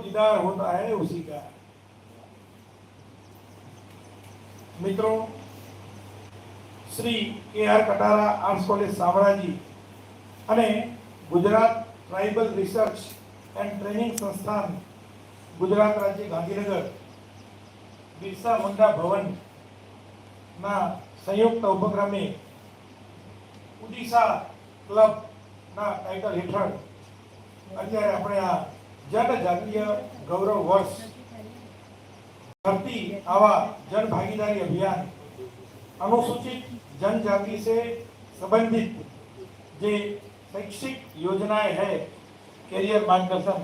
दीदार होता है उसी का। मित्रों, Shri KR Katara arts college Shamlaji અને Gujarat tribal research and training સંસ્થાન ગુજરાત રાજ્ય ગાંધીનગર બિરસા મુંડા ભવન ના સંયુક્ત ઉપક્રમે ઉડીસા ક્લબ ના ટાઇટલ હેઠળ અત્યારે આપણે આ જનજાતીય ગૌરવ વર્ષ धरती आवा जन भागीदारी अभियान अनुसूचित जनजाति से संबंधित जे शैक्षिक योजनाएं है कैरियर मार्गदर्शन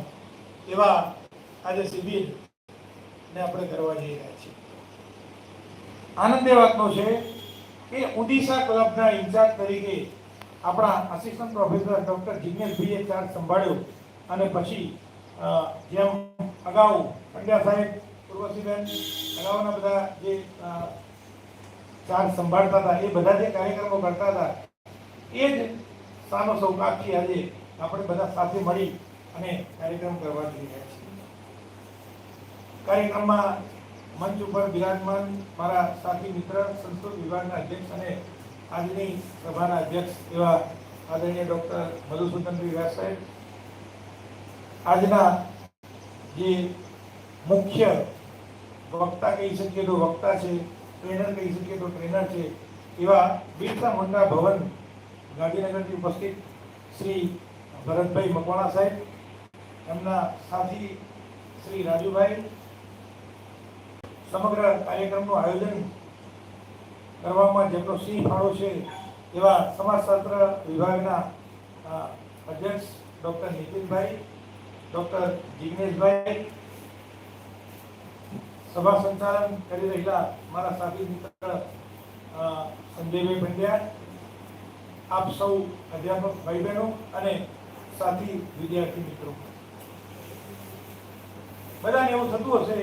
एवा आज शिबिर ने આપણે કરવા જઈ રહ્યા છીએ। આનંદ એ વાતનો છે કે ઉડીસા ક્લબના ઇન્ચાર્જ તરીકે આપણા આસિસ્ટન્ટ પ્રોફેસર ડોક્ટર જિગ્નેશભાઈએ ચાર્જ સંભાળ્યો અને પછી જેમ અગાઉ પંડ્યા સાહેબ પૂર્વસીબેન અગાઉના બધા જે ચાર્જ સંભાળતા હતા એ બધા જે કાર્યક્રમો કરતા હતા એ જ સાનો સૌકાતથી આજે આપણે બધા સાથે મળી અને કાર્યક્રમ કરવા જઈ રહ્યા છીએ। કાર્યક્રમમાં મંચ ઉપર બિરાજમાન મારા સાથી મિત્ર સંસ્કૃત વિભાગના અધ્યક્ષ અને આજની સભાના અધ્યક્ષ એવા આદરણીય ડોક્ટર મધુસૂદનભાઈ વ્યાસ સાહેબ, આજના જે મુખ્ય वक्ता कही सके तो वक्ता है, ट्रेनर कही सके तो ट्रेनर है एवं बिरसा मुंडा भवन गांधीनगर की उपस्थित श्री भरतभाई मकवाणा साहेब, एमना साथी श्री राजूभाई, समग्र कार्यक्रम आयोजन करवामां जेमनो सिंह फाळो छे एवा समाजशास्त्र विभागना अध्यक्ष डॉक्टर नितिनभाई, डॉक्टर जिग्नेशभाई, सभा संचालन કરી રહેલા મારા સાથી મિત્ર સંજયભાઈ પંડ્યા, આપ સૌ અધ્યાપક ભાઈ બહેનો અને સાથી વિદ્યાર્થી મિત્રો, બધાને એવું થતું હશે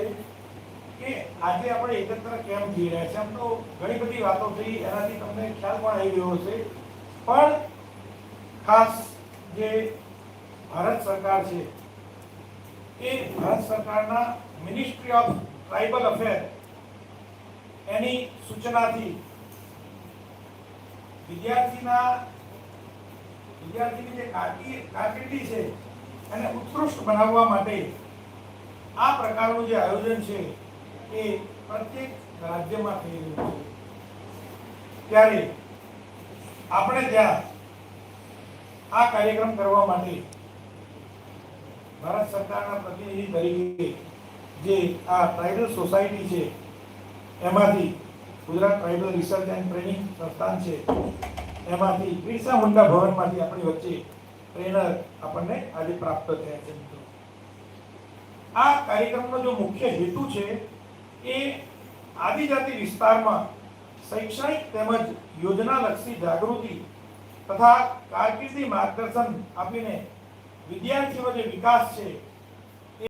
કે આજે આપણે એકત્ર કેમ થઈ રહ્યા છે। આમ તો ઘણી બધી વાતો થઈ, એનાથી તમને ખ્યાલ પણ આવી ગયો હશે, પણ ખાસ જે ભારત સરકાર છે એ ભારત સરકારના ministry of tribal affair any सूचना थी विद्यार्थी जे कारकिर्दी छे एने उत्कृष्ट बनाववा माटे आ प्रकारनुं जे आयोजन छे ए प्रत्येक राज्यमां थई रह्युं छे। त्यारे आपणे त्यां आ कार्यक्रम करवा माटे भारत सरकारना प्रतिनिधि तरीके जे आ ट्राइबल सोसायटी है एमांथी Gujarat tribal research and training संस्थान है एमांथी बिरसा मुंडा भवन मांथी अपनी वच्चे ट्रेनर आपने आज प्राप्त थया छे। आ कार्यक्रमनो जो मुख्य हेतु है ए आदिजाति विस्तारमां शैक्षणिक तेमज योजनालक्षी जागृति तथा कारकिर्दी मार्गदर्शन आपीने विद्यार्थीओनो जे विकास है